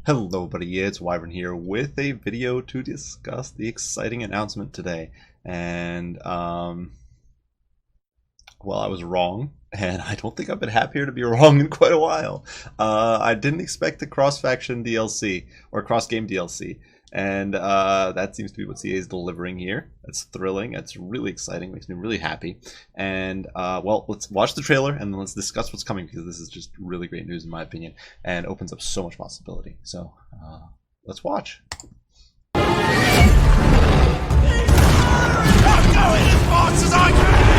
Hello buddy, it's Wyvern here with a video to discuss the exciting announcement today. And, well, I was wrong, and I don't think I've been happier to be wrong in quite a while. I didn't expect the cross-faction DLC, or cross-game DLC, and that seems to be what CA is delivering here. That's thrilling, it's really exciting, makes me really happy. And, well, let's watch the trailer, and then let's discuss what's coming, because this is just really great news in my opinion, and opens up so much possibility. So, let's watch. I'm going as fast as I can!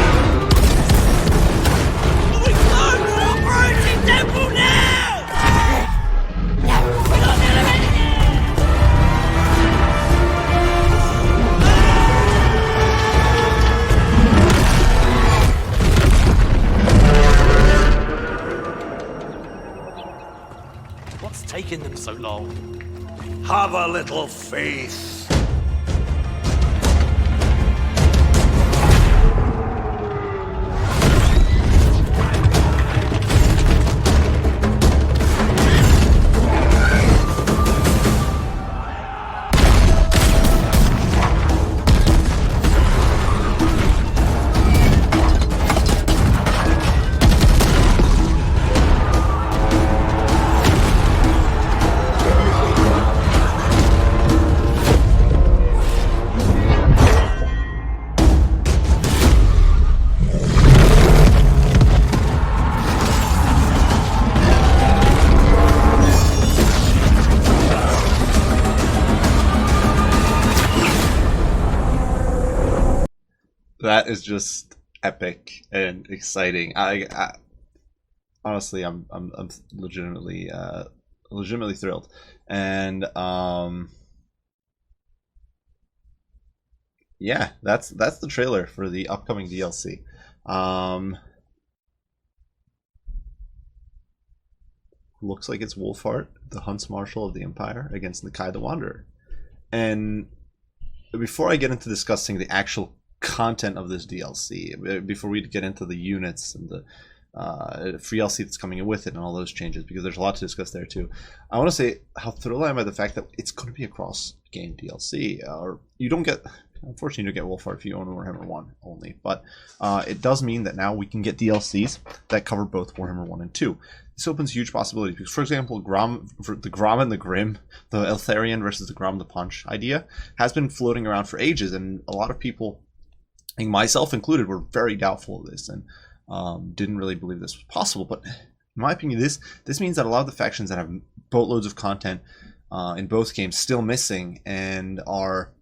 We close the operating temple now! We're not elevating it! What's taking them so long? Have a little faith. That is just epic and exciting. I honestly, I'm legitimately thrilled, and yeah, that's the trailer for the upcoming DLC. Looks like it's Wulfhart, the Hunts Marshal of the Empire, against Nakai the Wanderer. And before I get into discussing the actual content of this DLC, before we get into the units and the free DLC that's coming in with it and all those changes, because there's a lot to discuss there too, I want to say how thrilled I am by the fact that it's going to be a cross-game DLC. Or you don't get, unfortunately, you don't get Wulfhart if you own Warhammer 1 only, but it does mean that now we can get DLCs that cover both Warhammer 1 and 2. This opens huge possibilities because, for example, the Grom and the Grim, the Eltharion versus the Grom the Punch idea has been floating around for ages, and a lot of people, and myself included, were very doubtful of this and didn't really believe this was possible. But in my opinion, this means that a lot of the factions that have boatloads of content in both games still missing and are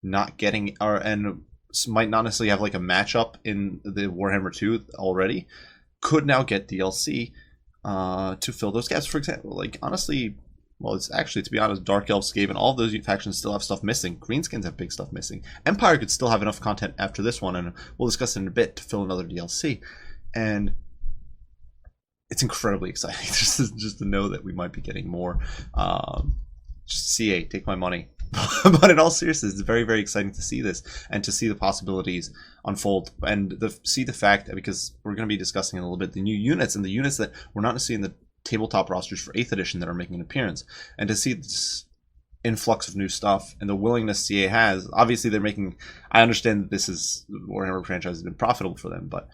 not getting, and might not necessarily have like a matchup in the Warhammer 2 already, could now get DLC to fill those gaps. For example, like, honestly, well, it's actually, to be honest, Dark Elves, Skaven, all of those factions still have stuff missing. Greenskins have big stuff missing. Empire could still have enough content after this one, and we'll discuss it in a bit, to fill another DLC. And it's incredibly exciting just to know that we might be getting more. Just CA, take my money. But in all seriousness, it's very, very exciting to see this and to see the possibilities unfold, and see the fact that, because we're going to be discussing in a little bit the new units and the units that we're not necessarily in the tabletop rosters for 8th edition that are making an appearance, and to see this influx of new stuff and the willingness CA has. Obviously, they're making, I understand that this is, the Warhammer franchise has been profitable for them, but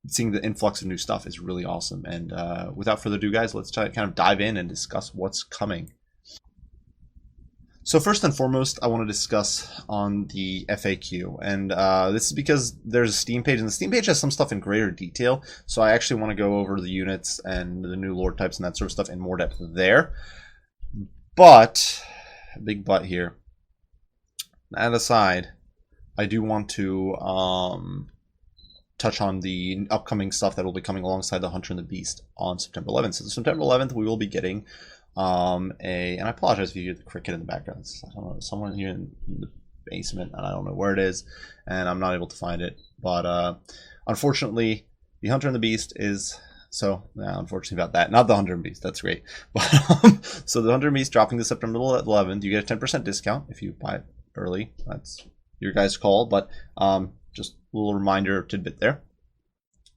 seeing the influx of new stuff is really awesome. And without further ado, guys, let's try to kind of dive in and discuss what's coming. So first and foremost, I want to discuss on the FAQ, and this is because there's a Steam page, and the Steam page has some stuff in greater detail, so I actually want to go over the units and the new lore types and that sort of stuff in more depth there. But, big but here, that aside, I do want to touch on the upcoming stuff that will be coming alongside the Hunter and the Beast on September 11th. So September 11th, we will be getting and I apologize if you hear the cricket in the background. I don't know, someone here in the basement, and I don't know where it is, and I'm not able to find it. But unfortunately, the Hunter and the Beast is, so yeah, unfortunately about that. Not the Hunter and Beast, that's great. But so the Hunter and Beast dropping this September 11th. You get a 10% discount if you buy it early. That's your guys' call, but just a little reminder tidbit there.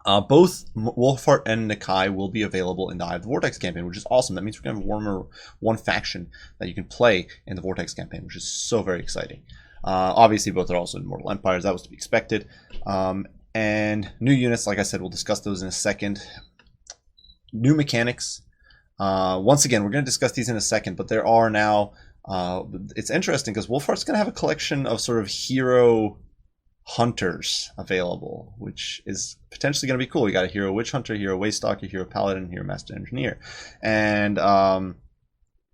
Both Wulfhart and Nakai will be available in the Eye of the Vortex campaign, which is awesome. That means we're going to have one faction that you can play in the Vortex campaign, which is so very exciting. Obviously, both are also in Mortal Empires. That was to be expected. And new units, like I said, we'll discuss those in a second. New mechanics. Once again, we're going to discuss these in a second, but there are now... it's interesting because Wulfhart's going to have a collection of sort of hero hunters available, which is potentially going to be cool. We got a hero witch hunter, hero waystalker, hero paladin, hero master engineer, and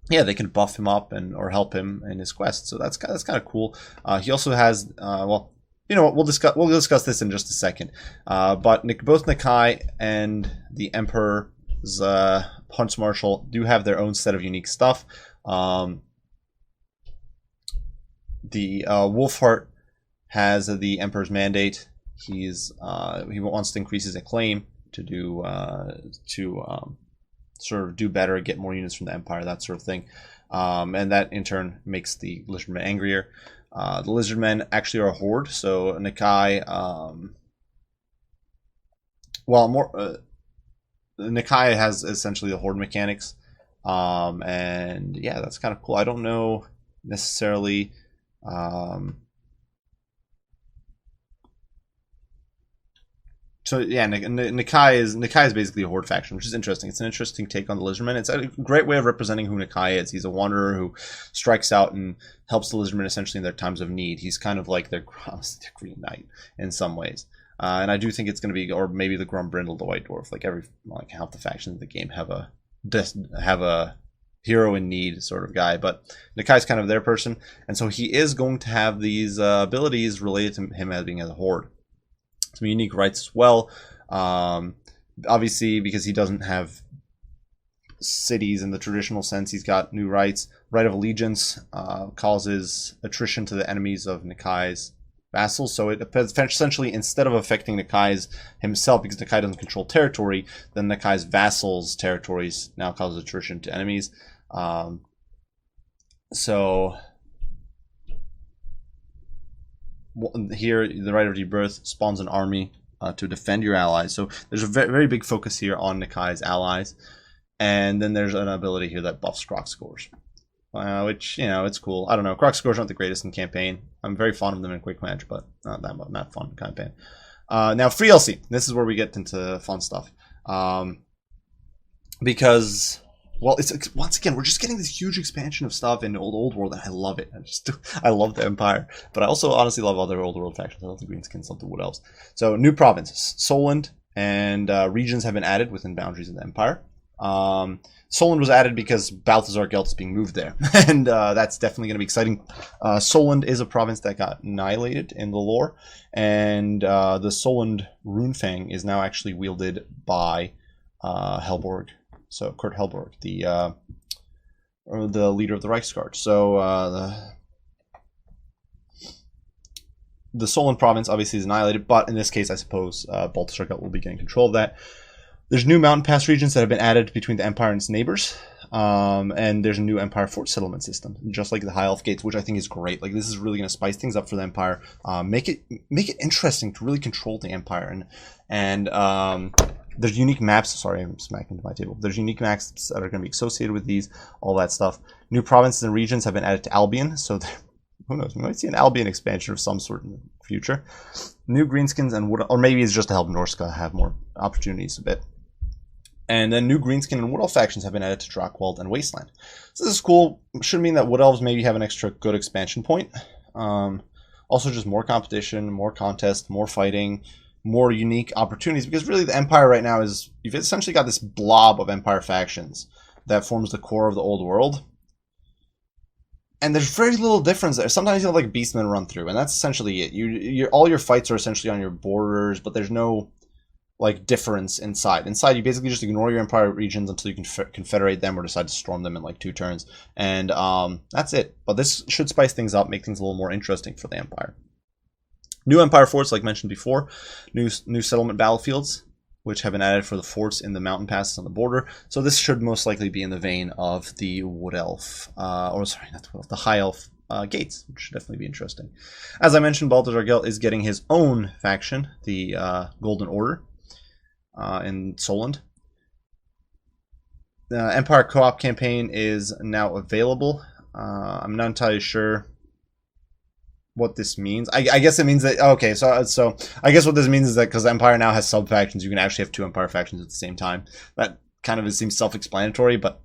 yeah, they can buff him up or help him in his quest. So that's kind of cool. He also has well, you know what, we'll discuss this in just a second. But both Nakai and the Emperor's Hunts Marshal do have their own set of unique stuff. The Wulfhart has the Emperor's Mandate. He wants to increase his acclaim to do sort of do better, get more units from the Empire, that sort of thing, and that in turn makes the Lizardmen angrier. The Lizardmen actually are a horde, so Nakai, Nakai has essentially the horde mechanics, and yeah, that's kind of cool. I don't know necessarily. So yeah, Nakai is basically a horde faction, which is interesting. It's an interesting take on the Lizardmen. It's a great way of representing who Nakai is. He's a wanderer who strikes out and helps the Lizardmen essentially in their times of need. He's kind of like their Green Knight in some ways. And I do think it's going to be, or maybe the Grumbrindle, the White Dwarf. Like half the factions of the game have a hero in need sort of guy, but Nakai's kind of their person, and so he is going to have these abilities related to him as being a horde. Some unique rights as well. Obviously, because he doesn't have cities in the traditional sense, he's got new rights. Right of allegiance causes attrition to the enemies of Nakai's vassals. So it essentially, instead of affecting Nakai's himself, because Nakai doesn't control territory, then Nakai's vassals' territories now cause attrition to enemies. So here, the right of rebirth spawns an army to defend your allies. So there's a very big focus here on Nakai's allies. And then there's an ability here that buffs Croc scores. Which, you know, it's cool. I don't know. Croc scores aren't the greatest in campaign. I'm very fond of them in quick match, but not fun in campaign. Now, free LC. This is where we get into fun stuff. Because... well, it's once again, we're just getting this huge expansion of stuff in Old World, and I love it. I love the Empire, but I also honestly love other Old World factions. I love the Greenskins, I love the Wood Elves. So new provinces, Solent and regions have been added within boundaries of the Empire. Solent was added because Balthazar Gelt is being moved there, and that's definitely going to be exciting. Solent is a province that got annihilated in the lore, and the Solent Runefang is now actually wielded by Helborg. So Kurt Helborg, the leader of the Reichsguard. So the Solent province obviously is annihilated, but in this case, I suppose Balthasar Gelt will be getting control of that. There's new mountain pass regions that have been added between the Empire and its neighbors, and there's a new Empire fort settlement system, just like the High Elf Gates, which I think is great. Like, this is really going to spice things up for the Empire, make it interesting to really control the Empire, and there's unique maps. Sorry, I'm smacking into my table. There's unique maps that are going to be associated with these, all that stuff. New provinces and regions have been added to Albion, so who knows? We might see an Albion expansion of some sort in the future. New greenskins and wood, or maybe it's just to help Norska have more opportunities a bit. And then new greenskin and wood elf factions have been added to Drakwold and Wasteland. So this is cool. Should mean that wood elves maybe have an extra good expansion point. Also, just more competition, more contest, more fighting, more unique opportunities, because really the Empire right now is, you've essentially got this blob of Empire factions that forms the core of the Old World, and there's very little difference there. Sometimes you'll have like beastmen run through, and that's essentially it. All your fights are essentially on your borders, but there's no like difference inside. Inside, you basically just ignore your Empire regions until you can confederate them or decide to storm them in like 2 turns, and that's it. But this should spice things up, make things a little more interesting for the Empire. New Empire forts, like mentioned before, new settlement battlefields, which have been added for the forts in the mountain passes on the border. So this should most likely be in the vein of the Wood Elf, the High Elf gates, which should definitely be interesting. As I mentioned, Balthazar Gelt is getting his own faction, the Golden Order. in Solent. The Empire co-op campaign is now available. I'm not entirely sure what this means. I guess it means that, okay, so I guess what this means is that because Empire now has sub-factions, you can actually have 2 Empire factions at the same time. That kind of seems self-explanatory, but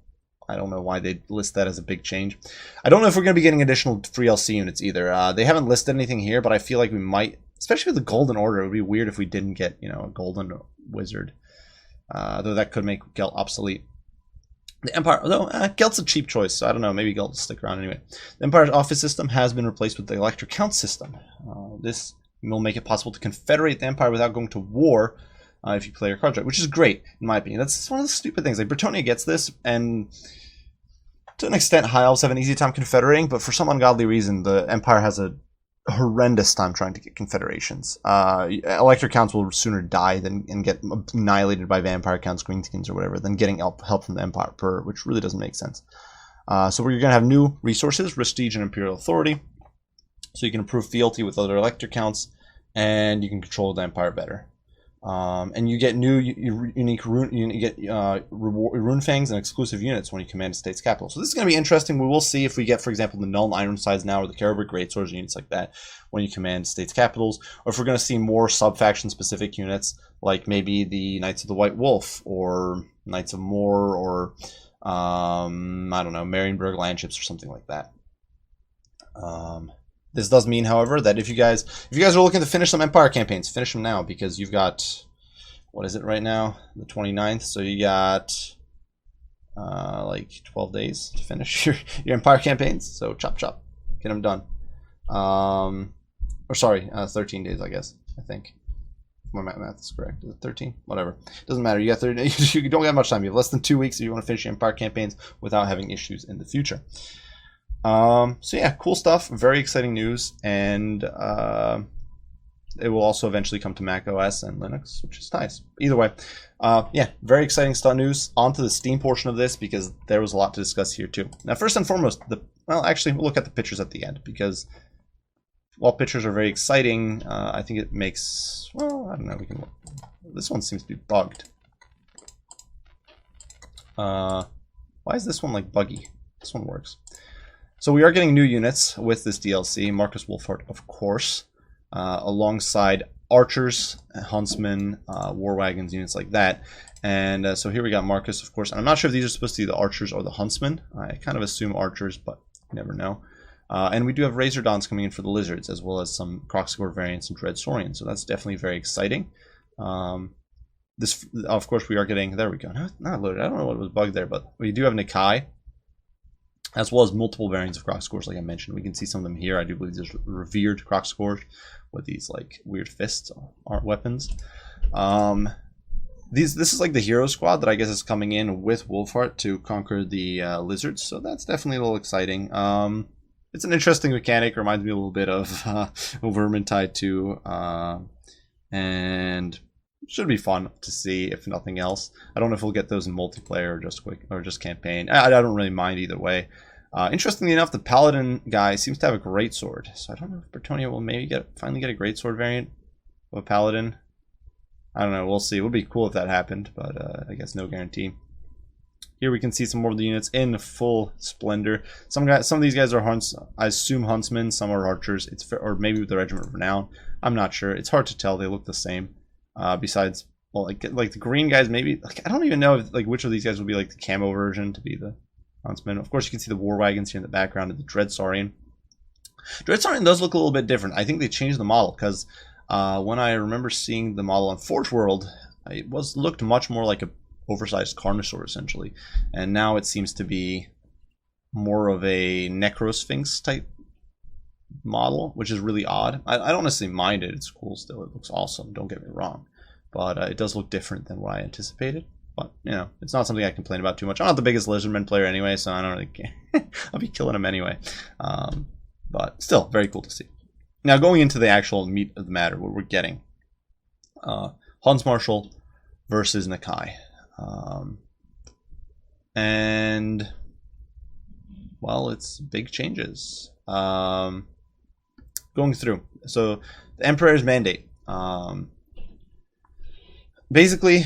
I don't know why they list that as a big change. I don't know if we're going to be getting additional free LC units either. They haven't listed anything here, but I feel like we might, especially with the Golden Order. It would be weird if we didn't get, you know, a Golden Wizard. Though that could make Gelt obsolete. The Empire, although Gelt's a cheap choice, so I don't know, maybe Gelt will stick around anyway. The Empire's office system has been replaced with the Elector Count system. This will make it possible to confederate the Empire without going to war if you play your cards right, which is great, in my opinion. That's one of the stupid things. Like, Bretonnia gets this, and to an extent, High Elves have an easy time confederating, but for some ungodly reason, the Empire has a horrendous time trying to get confederations. Elector Counts will sooner die than and get annihilated by Vampire Counts, Greenskins, or whatever, than getting help from the Empire, which really doesn't make sense. So we're going to have new resources, Prestige and Imperial Authority, so you can improve fealty with other Elector Counts, and you can control the Empire better. And you get new unique rune, you get rune fangs and exclusive units when you command a state's capital. So this is going to be interesting. We will see if we get, for example, the Null Ironsides now, or the Caribou Greatswords, units like that, when you command state's capitals, or if we're going to see more sub-faction specific units, like maybe the Knights of the White Wolf, or Knights of Moor, or I don't know, Marienburg Landships, or something like that. This does mean, however, that if you guys are looking to finish some Empire campaigns, finish them now, because you've got, what is it right now? The 29th. So you got like 12 days to finish your Empire campaigns. So chop chop, get them done. Or sorry, 13 days, I guess. I think my math is correct. Is it 13? Whatever. Doesn't matter. You got 30. You don't have much time. You have less than 2 weeks if you want to finish your Empire campaigns without having issues in the future. So yeah, cool stuff. Very exciting news, and it will also eventually come to Mac OS and Linux, which is nice. Either way, yeah, very exciting stuff news. On to the Steam portion of this, because there was a lot to discuss here too. Now, first and foremost, well, actually, we'll look at the pictures at the end, because while pictures are very exciting, I think it makes, well, I don't know. This one seems to be bugged. Why is this one like buggy? This one works. So we are getting new units with this DLC, Markus Wulfhart, of course, alongside archers, huntsmen, war wagons, units like that. And so here we got Markus, of course. And I'm not sure if these are supposed to be the archers or the huntsmen. I kind of assume archers, but you never know. And we do have Razordons coming in for the lizards, as well as some Crocscore variants and Dread Saurians. So that's definitely very exciting. This, of course, we are getting, there we go. Not loaded. I don't know what was bugged there, but we do have Nakai, as well as multiple variants of Crocscores, like I mentioned. We can see some of them here. I do believe there's revered Crocscores with these like weird fists, aren't weapons. This is like the hero squad that I guess is coming in with Wulfhart to conquer the lizards. So that's definitely a little exciting. It's an interesting mechanic. Reminds me a little bit of Vermintide 2, and should be fun to see, if nothing else. I don't know if we'll get those in multiplayer or just campaign. I don't really mind either way. Interestingly enough, the Paladin guy seems to have a greatsword, so I don't know if Bretonnia will maybe finally get a greatsword variant of a Paladin. I don't know. We'll see. It would be cool if that happened, but I guess no guarantee. Here we can see some more of the units in full splendor. Some of these guys are I assume huntsmen. Some are archers. Or maybe with the Regiment of Renown. I'm not sure. It's hard to tell. They look the same. Besides, well, like the green guys, maybe. Like, I don't even know if which of these guys would be like the camo version to be the huntsman. Of course, you can see the war wagons here in the background of the Dread Saurian. Dread Saurian does look a little bit different. I think they changed the model because when I remember seeing the model on Forge World, it looked much more like a oversized Carnosaur essentially, and now it seems to be more of a Necrosphinx type model, which is really odd. I don't necessarily mind it. It's cool still. It looks awesome. Don't get me wrong, but it does look different than what I anticipated. But you know, it's not something I complain about too much. I'm not the biggest Lizardmen player anyway, so I don't really care. I'll be killing them anyway. But still, very cool to see. Now going into the actual meat of the matter, what we're getting: Hans Marshal versus Nakai. And well, it's big changes. Going through, so the Emperor's Mandate. basically,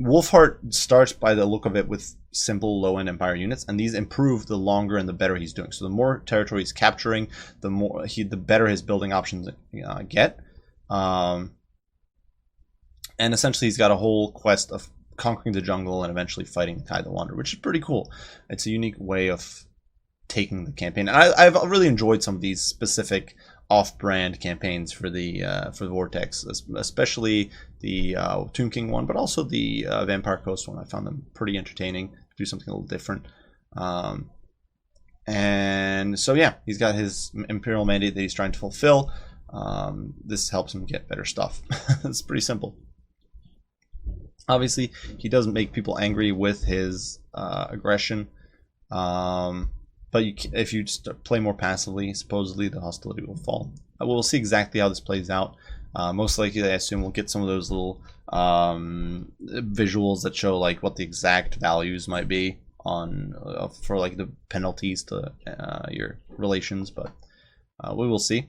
Wulfhart starts by the look of it with simple low-end Empire units, and these improve the longer and the better he's doing. So the more territory he's capturing, the better his building options get. And essentially, he's got a whole quest of conquering the jungle and eventually fighting Nakai the Wanderer, which is pretty cool. It's a unique way of taking the campaign. And I've really enjoyed some of these specific off-brand campaigns for the Vortex, especially the Tomb King one, but also the Vampire Coast one. I found them pretty entertaining. Do something a little different. And so yeah, he's got his Imperial mandate that he's trying to fulfill. This helps him get better stuff. It's pretty simple. Obviously, he doesn't make people angry with his aggression. But if you just play more passively, supposedly the hostility will fall. We'll see exactly how this plays out. Most likely, I assume we'll get some of those little visuals that show like what the exact values might be on for like the penalties to your relations, but we will see.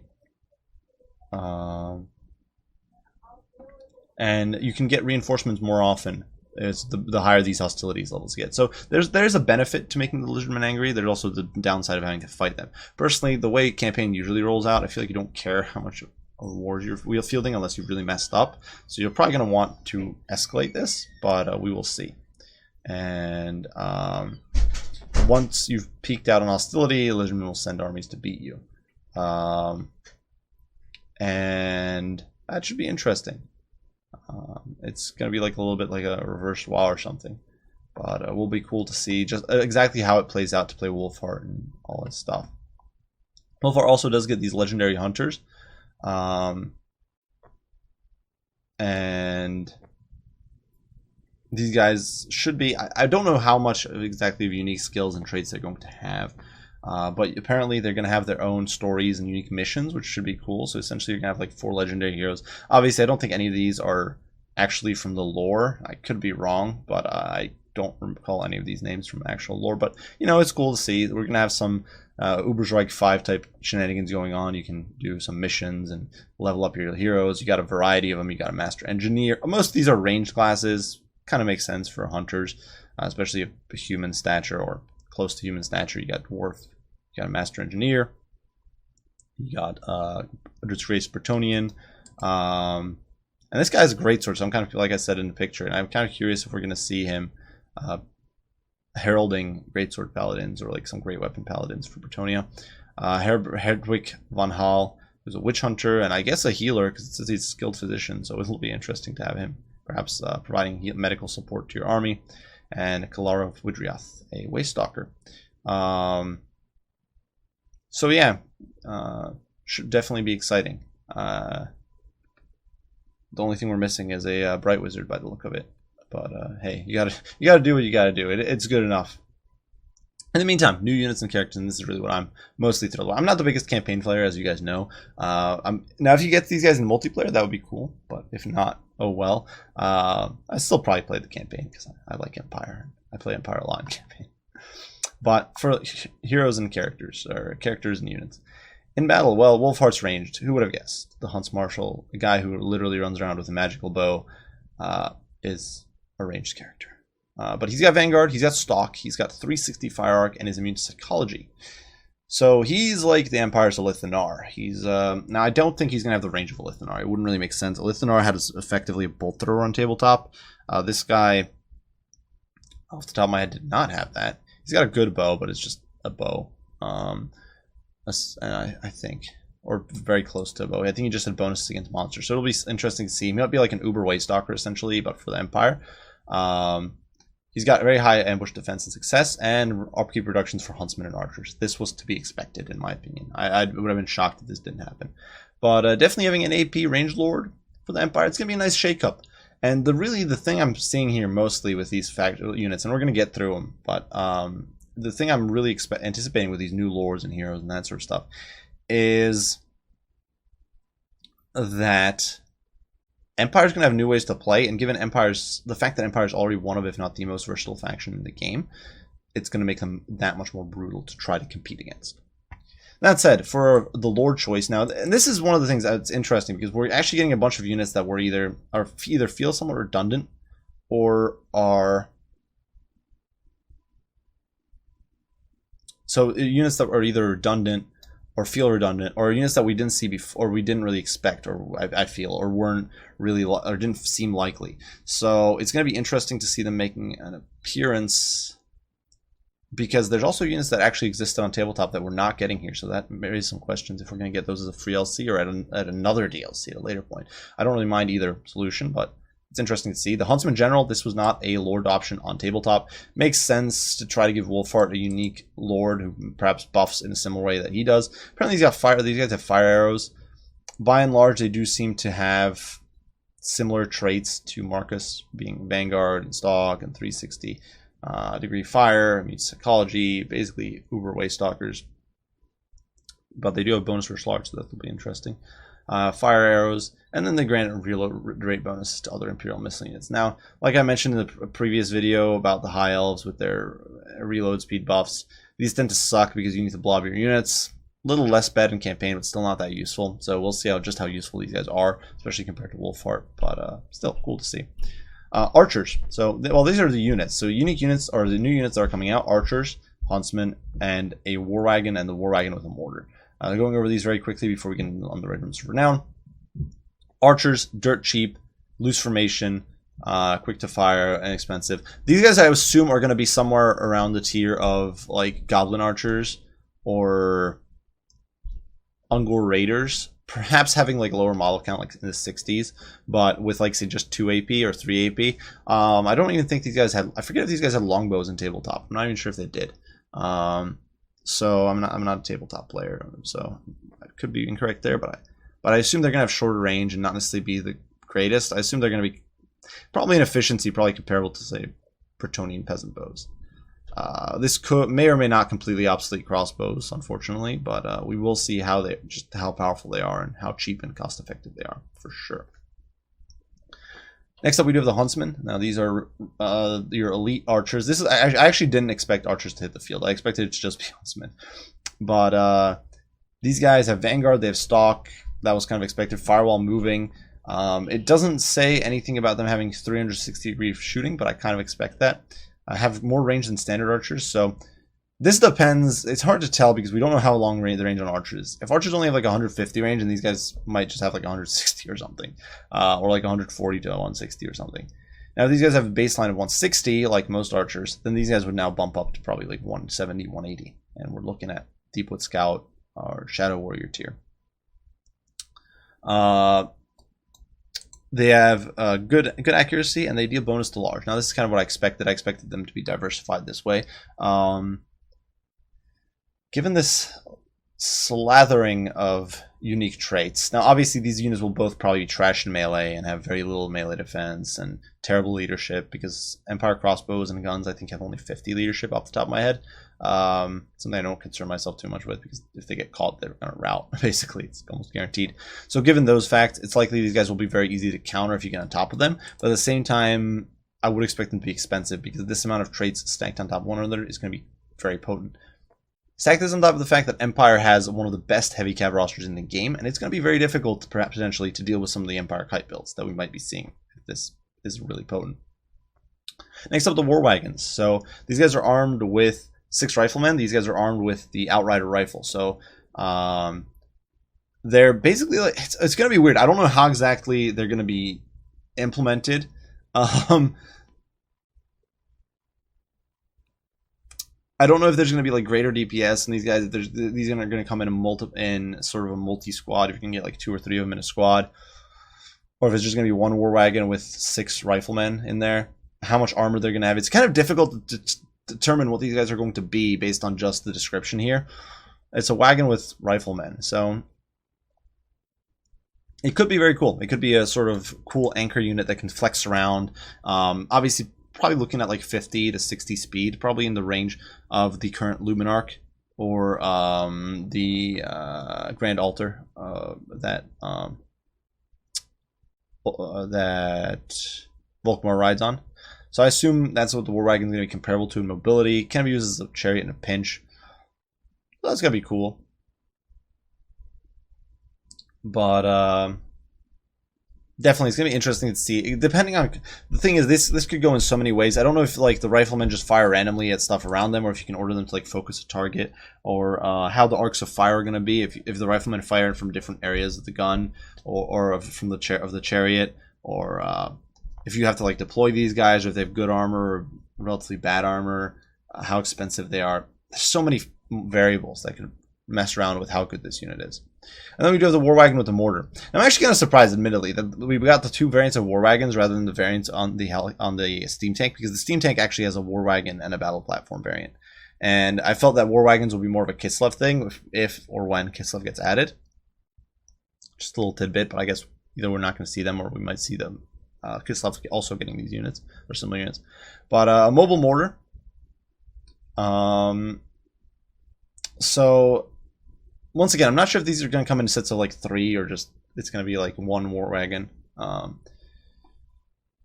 And you can get reinforcements more often as the higher these hostilities levels get. So there's a benefit to making the Lizardmen angry. There's also the downside of having to fight them. Personally, the way campaign usually rolls out, I feel like you don't care how much wars you're fielding unless you've really messed up. So you're probably going to want to escalate this, but we will see. And once you've peaked out on hostility, Lizardmen will send armies to beat you. And that should be interesting. It's going to be like a little bit like a reverse WoW or something. But it will be cool to see just exactly how it plays out to play Wulfhart and all this stuff. Wulfhart also does get these legendary hunters. And these guys should be... I don't know how much exactly of unique skills and traits they're going to have. But apparently they're going to have their own stories and unique missions, which should be cool. So essentially you're going to have like 4 legendary heroes. Obviously, I don't think any of these are actually from the lore. I could be wrong, but I don't recall any of these names from actual lore. But, you know, it's cool to see. We're going to have some Uberstrike 5 type shenanigans going on. You can do some missions and level up your heroes. You got a variety of them. You got a Master Engineer. Most of these are ranged classes. Kind of makes sense for hunters, especially a human stature or close to human stature. You got Dwarf. You got a Master Engineer. You got Disgraced Bretonnian. And this guy's a great sword, so I'm kind of, like I said in the picture, and I'm kind of curious if we're going to see him heralding Greatsword Paladins or like some Great Weapon Paladins for Bretonnia. Herdwick von Hall, who's a Witch Hunter, and I guess a healer, because it says he's a skilled physician, so it'll be interesting to have him perhaps providing medical support to your army. And Kalara of Widriath, a Waste Stalker. So yeah, should definitely be exciting. The only thing we're missing is a Bright Wizard by the look of it. But hey, you gotta do what you gotta do. It's good enough. In the meantime, new units and characters, and this is really what I'm mostly thrilled about. I'm not the biggest campaign player, as you guys know. Now, if you get these guys in multiplayer, that would be cool. But if not, oh well. I still probably play the campaign because I like Empire. I play Empire a lot in campaign. But for heroes and characters, or characters and units. In battle, well, Wulfhart's ranged. Who would have guessed? The Hunts Marshal, a guy who literally runs around with a magical bow, is a ranged character. But he's got Vanguard, he's got Stalk, he's got 360 Fire Arc, and is immune to Psychology. So he's like the Empire's Elithanar. He's now I don't think he's going to have the range of Elithanar. It wouldn't really make sense. Elithanar had effectively a bolt thrower on tabletop. This guy, off the top of my head, did not have that. He's got a good bow, but it's just a bow. I think, or very close to a bow. I think he just had bonuses against monsters, so it'll be interesting to see. He might be like an Uber Waste Stalker essentially, but for the Empire. He's got very high ambush defense and success, and upkeep reductions for huntsmen and archers. This was to be expected, in my opinion. I would have been shocked if this didn't happen. But definitely having an AP Range Lord for the Empire, it's going to be a nice shakeup. And the thing I'm seeing here mostly with these units, and we're going to get through them, but the thing I'm really anticipating with these new lords and heroes and that sort of stuff is that Empire's going to have new ways to play, and given the fact that Empire's already one of, if not the most versatile faction in the game, it's going to make them that much more brutal to try to compete against. That said, for the Lord choice now, and this is one of the things that's interesting because we're actually getting a bunch of units that were either feel somewhat redundant or are so units that are either redundant or feel redundant, or units that we didn't see before, or we didn't really expect, or I feel, or weren't really, or didn't seem likely. So it's going to be interesting to see them making an appearance, because there's also units that actually existed on tabletop that we're not getting here. So that raises some questions if we're going to get those as a free DLC or at another DLC at a later point. I don't really mind either solution, but it's interesting to see. The Huntsman General, this was not a Lord option on tabletop. Makes sense to try to give Wulfhart a unique Lord who perhaps buffs in a similar way that he does. Apparently he's got fire. These guys have fire arrows. By and large, they do seem to have similar traits to Markus, being Vanguard and Stalk and 360 degree fire, meets psychology, basically uber way stalkers. But they do have bonus for slaughter, so that will be interesting. Fire arrows, and then they grant reload rate bonuses to other Imperial missile units. Now, like I mentioned in the previous video about the High Elves with their reload speed buffs, these tend to suck because you need to blob your units. A little less bad in campaign, but still not that useful. So we'll see just how useful these guys are, especially compared to Wulfhart, but still cool to see. Archers. So, well, these are the units. So unique units are the new units that are coming out. Archers, Huntsmen, and a War Wagon, and the War Wagon with a mortar. Going over these very quickly before we get on the regiments of renown. Archers, dirt cheap, loose formation, quick to fire, and expensive. These guys I assume are going to be somewhere around the tier of like Goblin Archers or Ungor Raiders. Perhaps having like lower model count, like in the 60s, but with like say just 2 AP or 3 AP. I don't even think these guys had. I forget if these guys had longbows in tabletop. I'm not even sure if they did. So I'm not a tabletop player, so I could be incorrect there, but I assume they're gonna have shorter range and not necessarily be the greatest. I assume they're gonna be probably in efficiency, probably comparable to say Bretonnian peasant bows. This may or may not completely obsolete crossbows, unfortunately, but we will see how powerful they are and how cheap and cost effective they are for sure. Next up, we do have the Huntsmen. Now, these are your elite archers. This is I actually didn't expect archers to hit the field. I expected it to just be Huntsmen. But these guys have Vanguard. They have Stalk. That was kind of expected. Firewall moving. It doesn't say anything about them having 360-degree shooting, but I kind of expect that. I have more range than standard archers, so this depends. It's hard to tell because we don't know how long the range on archers. If archers only have like 150 range, and these guys might just have like 160 or something, or like 140 to 160 or something. Now, if these guys have a baseline of 160, like most archers, then these guys would now bump up to probably like 170, 180, and we're looking at Deepwood Scout or Shadow Warrior tier. They have good accuracy, and they deal bonus to large. Now, this is kind of what I expected. I expected them to be diversified this way. Given this slathering of unique traits, now obviously these units will both probably be trash in melee and have very little melee defense and terrible leadership, because Empire crossbows and guns I think have only 50 leadership off the top of my head. Something I don't concern myself too much with, because if they get caught, they're going to rout. Basically, it's almost guaranteed. So given those facts, it's likely these guys will be very easy to counter if you get on top of them. But at the same time, I would expect them to be expensive, because this amount of traits stacked on top of one another is going to be very potent. Stack this on top of the fact that Empire has one of the best heavy cav rosters in the game, and it's going to be very difficult, perhaps potentially, to deal with some of the Empire kite builds that we might be seeing if this is really potent. Next up, the War Wagons. So these guys are armed with 6 riflemen. These guys are armed with the Outrider rifle. So they're basically like, it's going to be weird. I don't know how exactly they're going to be implemented. I don't know if there's going to be like greater DPS, and these guys, these are going to come in sort of a multi-squad. If you can get like 2 or 3 of them in a squad, or if it's just going to be one war wagon with 6 riflemen in there. How much armor they're going to have. It's kind of difficult to determine what these guys are going to be based on just the description here. It's a wagon with riflemen, so it could be very cool. It could be a sort of cool anchor unit that can flex around. Obviously, probably looking at like 50 to 60 speed, probably in the range of the current Luminarch or the Grand Altar that Volkmar rides on. So I assume that's what the War Wagon is going to be comparable to in mobility. Can be used as a chariot in a pinch. So that's going to be cool. But definitely, it's gonna be interesting to see. Depending on the thing is, this could go in so many ways. I don't know if like the riflemen just fire randomly at stuff around them, or if you can order them to like focus a target, or how the arcs of fire are gonna be. If the riflemen fire from different areas of the gun, or from the chariot, or if you have to like deploy these guys, or if they have good armor or relatively bad armor, how expensive they are. There's so many variables that could mess around with how good this unit is. And then we do have the War Wagon with the mortar. Now, I'm actually kind of surprised, admittedly, that we got the 2 variants of War Wagons rather than the variants on the Steam Tank, because the Steam Tank actually has a War Wagon and a Battle Platform variant. And I felt that War Wagons will be more of a Kislev thing if or when Kislev gets added. Just a little tidbit, but I guess either we're not going to see them or we might see them. Kislev also getting these units, or similar units. But a mobile mortar. So once again, I'm not sure if these are going to come in sets of like 3 or just it's going to be like 1 War Wagon.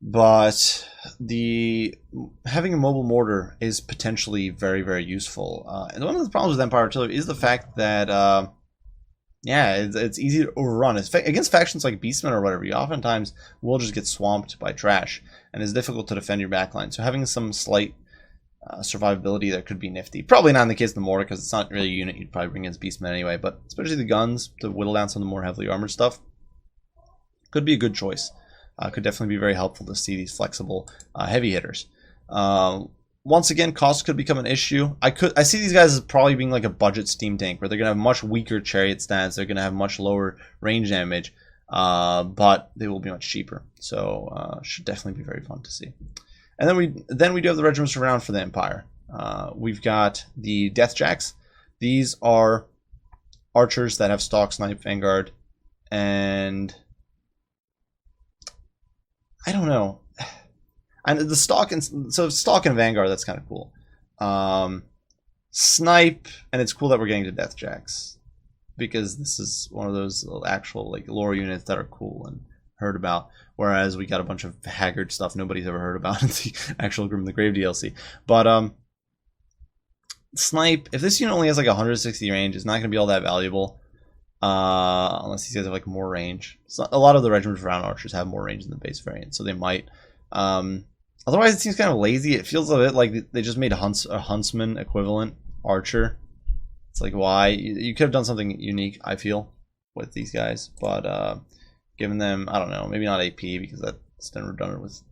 But having a mobile mortar is potentially very, very useful. And one of the problems with Empire Artillery is the fact that yeah, it's easy to overrun. Against factions like Beastmen or whatever, you oftentimes will just get swamped by trash, and it's difficult to defend your backline. So having some slight survivability there could be nifty. Probably not in the case of the mortar, because it's not really a unit you'd probably bring against Beastmen anyway, but especially the guns to whittle down some of the more heavily armored stuff could be a good choice. Could definitely be very helpful to see these flexible heavy hitters. Once again, cost could become an issue. I see these guys as probably being like a budget steam tank, where they're gonna have much weaker chariot stats, they're gonna have much lower range damage, but they will be much cheaper. So should definitely be very fun to see. And then we do have the regiments of renown for the Empire. We've got the Deathjacks. These are archers that have Stalk, Snipe, Vanguard, and I don't know. And the Stalk and Vanguard, that's kind of cool. Snipe, and it's cool that we're getting to Deathjacks, because this is one of those actual like lore units that are cool and heard about. Whereas we got a bunch of Haggard stuff nobody's ever heard about in the actual Grim the Grave DLC. But Snipe, if this unit only has like 160 range, it's not going to be all that valuable. Unless these guys have like more range. So a lot of the regiments around archers have more range than the base variant, so they might. Otherwise, it seems kind of lazy. It feels a bit like they just made a huntsman equivalent archer. It's like, why? You could have done something unique, I feel, with these guys, but giving them, I don't know, maybe not AP, because that's then redundant with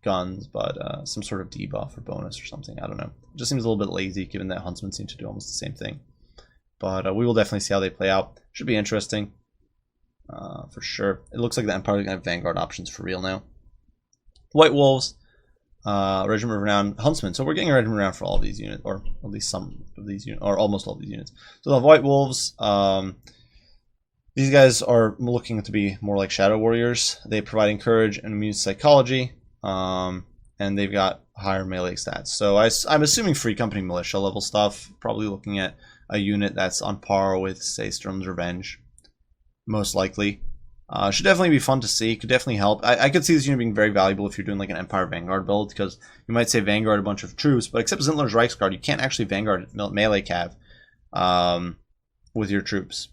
guns, but some sort of debuff or bonus or something. I don't know. It just seems a little bit lazy, given that huntsmen seem to do almost the same thing. But we will definitely see how they play out. Should be interesting. For sure. It looks like the Empire is going to have Vanguard options for real now. White Wolves, Regiment of Renown, Huntsmen. So we're getting a Regiment of Renown for all of these units, or at least some of these units, or almost all of these units. So the White Wolves, these guys are looking to be more like Shadow Warriors. They provide courage and immune psychology, and they've got higher melee stats. So I'm assuming Free Company Militia level stuff, probably looking at a unit that's on par with, say, Sturm's Revenge. Most likely. Should definitely be fun to see. Could definitely help. I could see this unit being very valuable if you're doing like an Empire Vanguard build, because you might say Vanguard a bunch of troops, but except Zintler's Reichsguard, you can't actually Vanguard melee cav with your troops.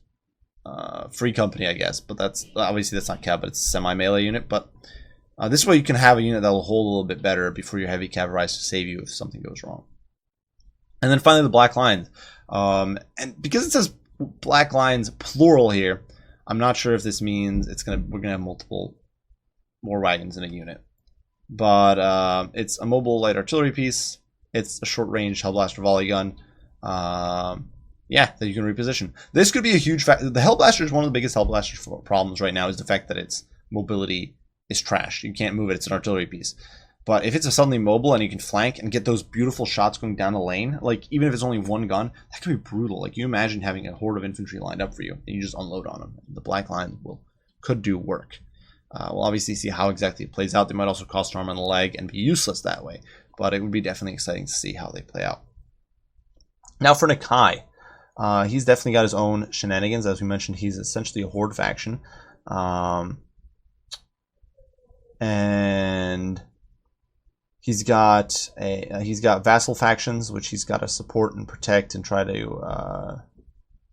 Free Company, I guess, but that's obviously that's not cav, but it's a semi-melee unit. But this way you can have a unit that will hold a little bit better before your heavy cav arrives to save you if something goes wrong. And then finally the Black Lines. And because it says Black Lines plural here, I'm not sure if this means we're gonna have multiple war wagons in a unit, but it's a mobile light artillery piece. It's a short range Hellblaster volley gun. Yeah, that you can reposition. This could be a huge fact. The Hellblaster is one of the biggest Hellblaster problems right now, is the fact that its mobility is trash. You can't move it. It's an artillery piece. But if it's suddenly mobile and you can flank and get those beautiful shots going down the lane, like even if it's only one gun, that could be brutal. Like you imagine having a horde of infantry lined up for you and you just unload on them. The Black Line could do work. We'll obviously see how exactly it plays out. They might also cost arm on the leg and be useless that way, but it would be definitely exciting to see how they play out. Now for Nakai, he's definitely got his own shenanigans. As we mentioned, he's essentially a horde faction, and He's got vassal factions, which he's got to support and protect and try to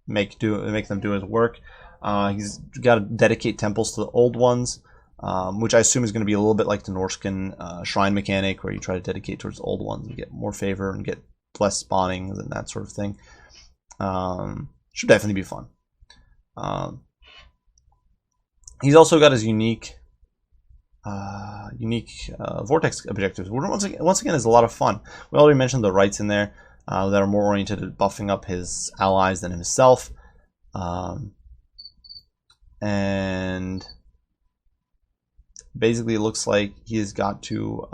make them do his work. He's got to dedicate temples to the old ones, which I assume is going to be a little bit like the Norscan shrine mechanic, where you try to dedicate towards the old ones and get more favor and get less spawnings and that sort of thing. Should definitely be fun. He's also got his unique vortex objectives. Once again, is a lot of fun. We already mentioned the rights in there that are more oriented at buffing up his allies than himself, and basically it looks like he has got to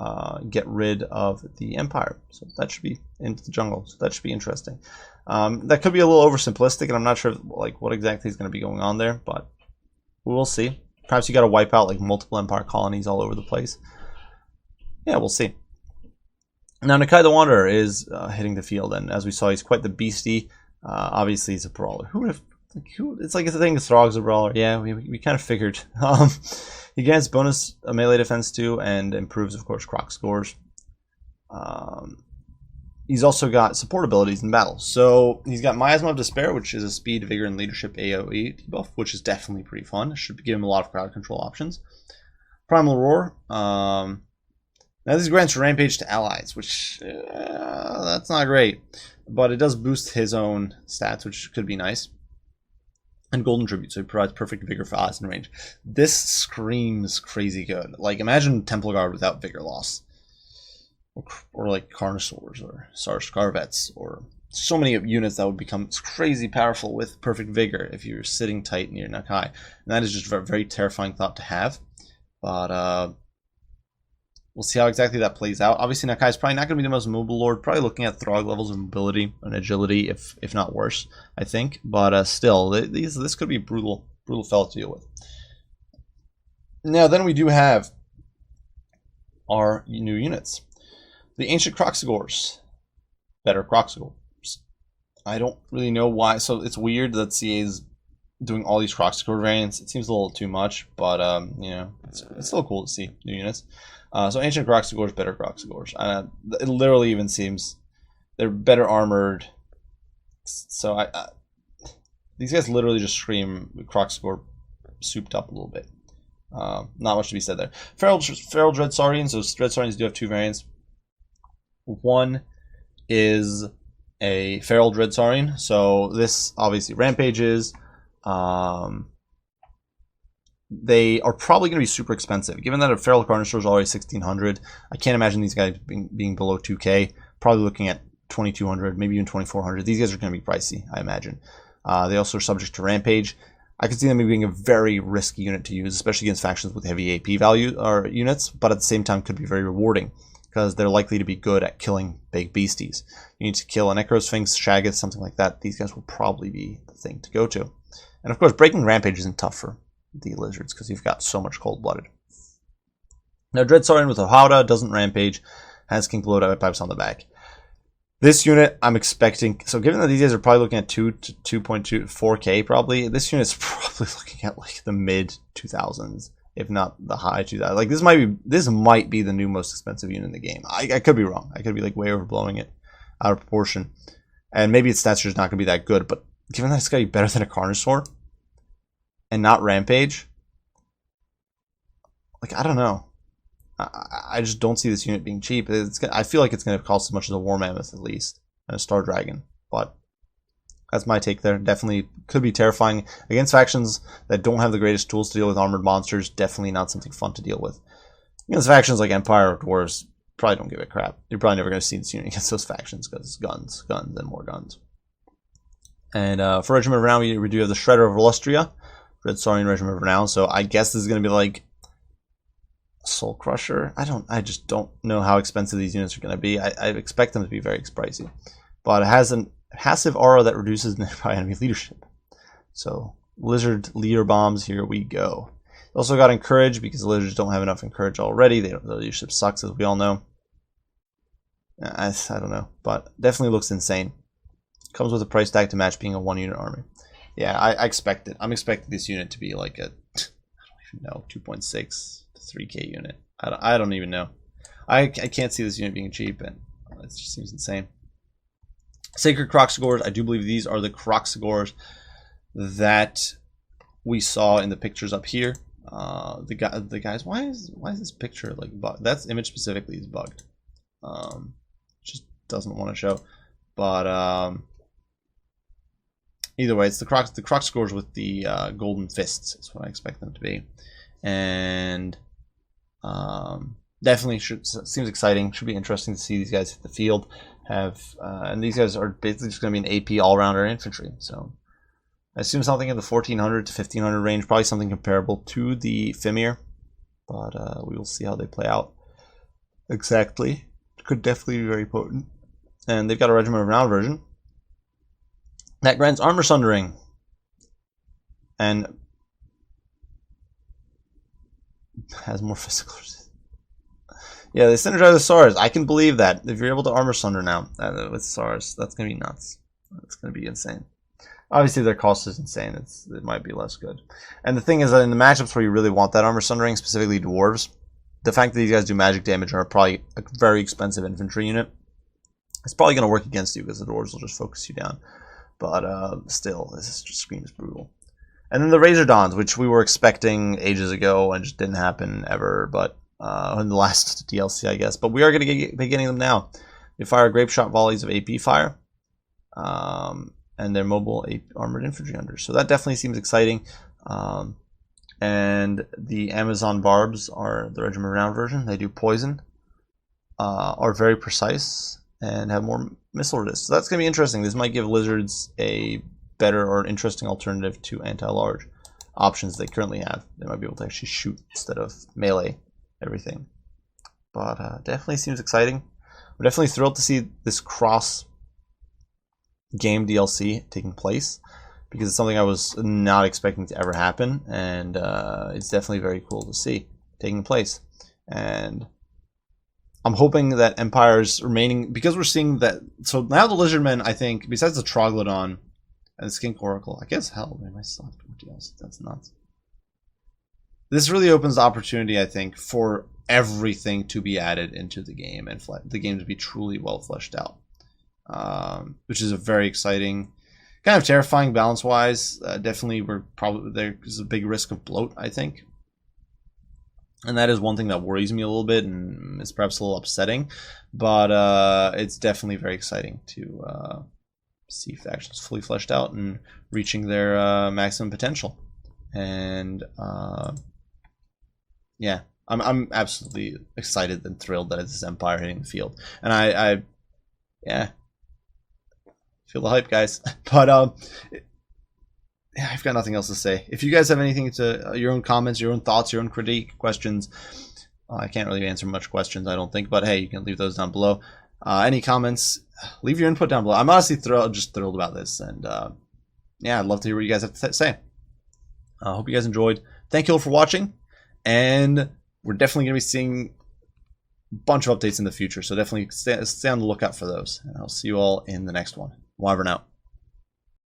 get rid of the Empire. So that should be into the jungle. So that should be interesting. That could be a little oversimplistic, and I'm not sure like what exactly is going to be going on there, but we will see. Perhaps you got to wipe out like multiple Empire colonies all over the place. Yeah, we'll see. Now Nakai the Wanderer is hitting the field, and as we saw, he's quite the beastie. Obviously, he's a brawler. Who would have? It's like a thing. Throg's a brawler. Yeah, we kind of figured. He gains bonus melee defense too, and improves, of course, Croc scores. He's also got support abilities in battle. So he's got Miasma of Despair, which is a speed, vigor, and leadership AoE debuff, which is definitely pretty fun. It should give him a lot of crowd control options. Primal Roar. Now this grants Rampage to allies, which that's not great, but it does boost his own stats, which could be nice. And Golden Tribute, so he provides perfect vigor for allies in range. This screams crazy good. Like, imagine Temple Guard without vigor loss. Or like Carnosaurs or Scarvets, or so many units that would become crazy powerful with perfect vigor if you're sitting tight near Nakai. And that is just a very terrifying thought to have. But we'll see how exactly that plays out. Obviously, Nakai is probably not going to be the most mobile lord. Probably looking at Throg levels of mobility and agility, if not worse, I think. But still, this could be brutal fell to deal with. Now, then we do have our new units. The Ancient Croxagors. Better Croxagors. I don't really know why. So it's weird that CA is doing all these Croxagor variants. It seems a little too much, but you know, it's still cool to see new units. So Ancient Croxagors, better Croxagors. It literally even seems they're better armored. So these guys literally just scream Croxagor souped up a little bit. Not much to be said there. Feral Dread Saurians. So Dread Saurians do have two variants. One is a Feral Dread Saurian. So this obviously rampages. They are probably going to be super expensive. Given that a Feral Carnosaur is already 1,600, I can't imagine these guys being below 2K. Probably looking at 2,200, maybe even 2,400. These guys are going to be pricey, I imagine. They also are subject to Rampage. I could see them being a very risky unit to use, especially against factions with heavy AP value or units, but at the same time could be very rewarding, because they're likely to be good at killing big beasties. You need to kill a Necrosphinx, Shaggoth, something like that. These guys will probably be the thing to go to. And of course, breaking Rampage isn't tough for the lizards, because you've got so much cold-blooded. Now, Dread Saurian with Ohauda doesn't Rampage, has King Blow Pipes on the back. This unit, I'm expecting, so given that these guys are probably looking at 2 to 2.2, 4K probably, this unit's probably looking at like the mid 2000s. If not the high 2000s. Like this might be the new most expensive unit in the game. I could be wrong. I could be like way overblowing it out of proportion, and maybe its stats are just not going to be that good. But given that it's going to be better than a Carnosaur and not Rampage, like I don't know. I just don't see this unit being cheap. I feel like it's going to cost as much as a War Mammoth at least and a Star Dragon, but that's my take there. Definitely could be terrifying against factions that don't have the greatest tools to deal with armored monsters. Definitely not something fun to deal with. Against factions like Empire or Dwarves, probably don't give a crap. You're probably never going to see this unit against those factions, because it's guns, and more guns. And for Regiment of Renown, we do have the Shredder of Illustria, Dread Saurian Regiment of Renown. So I guess this is going to be like Soul Crusher. I just don't know how expensive these units are going to be. I expect them to be very pricey, but it has a passive aura that reduces nearby enemy leadership. So lizard leader bombs, here we go. Also got Encourage, because the lizards don't have enough Encourage already. The leadership sucks, as we all know. I don't know, but definitely looks insane. Comes with a price tag to match being a 1-unit army. Yeah, I expect it. I'm expecting this unit to be like a, I don't even know, 2.6 to 3K unit. I don't even know. I can't see this unit being cheap, and it just seems insane. Sacred Croxagores. I do believe these are the Croxagores that we saw in the pictures up here. The guys. Why is this picture like bugged? That's image specifically is bugged. Just doesn't want to show. But either way, it's the Croxagores with the golden fists. Is what I expect them to be, and definitely seems exciting. Should be interesting to see these guys hit the field. And these guys are basically just going to be an AP all-rounder infantry. So I assume something in the 1400 to 1500 range, probably something comparable to the Fimir, but we will see how they play out. Exactly, could definitely be very potent. And they've got a Regiment of Renown version that grants armor sundering and has more physical resistance. Yeah, they synergize with SARS. I can believe that. If you're able to armor sunder now with SARS, that's going to be nuts. It's going to be insane. Obviously, their cost is insane. It might be less good. And the thing is that in the matchups where you really want that armor sundering, specifically dwarves, the fact that these guys do magic damage and are probably a very expensive infantry unit, it's probably going to work against you because the dwarves will just focus you down. But still, this just screams brutal. And then the Razor Dons, which we were expecting ages ago and just didn't happen ever, but in the last DLC, I guess. But we are going to be getting them now. They fire grape shot volleys of AP fire. And they're mobile armored infantry under. So that definitely seems exciting. And the Amazon Barbs are the Regiment of Renown version. They do poison, are very precise, and have more missile resist. So that's going to be interesting. This might give lizards a better or interesting alternative to anti-large options they currently have. They might be able to actually shoot instead of melee everything. But definitely seems exciting. We're definitely thrilled to see this cross game DLC taking place, because it's something I was not expecting to ever happen, and it's definitely very cool to see taking place. And I'm hoping that Empire's remaining, because we're seeing that. So now the Lizardmen, I think, besides the Troglodyte and the Skink Oracle, I guess hell, man, I still have to DLC. That's nuts. This really opens the opportunity, I think, for everything to be added into the game and the game to be truly well fleshed out. Which is a very exciting, kind of terrifying balance-wise. Definitely, there's a big risk of bloat, I think, and that is one thing that worries me a little bit, and is perhaps a little upsetting. But it's definitely very exciting to see factions fully fleshed out and reaching their maximum potential. And yeah, I'm absolutely excited and thrilled that it's this Empire hitting the field, and I yeah. Feel the hype, guys. But yeah, I've got nothing else to say. If you guys have anything to your own comments, your own thoughts, your own critique, questions, I can't really answer much questions, I don't think. But hey, you can leave those down below. Any comments? Leave your input down below. I'm honestly thrilled about this, and yeah, I'd love to hear what you guys have to say. I hope you guys enjoyed. Thank you all for watching, and we're definitely going to be seeing a bunch of updates in the future. So definitely stay on the lookout for those, and I'll see you all in the next one. Wyvern out.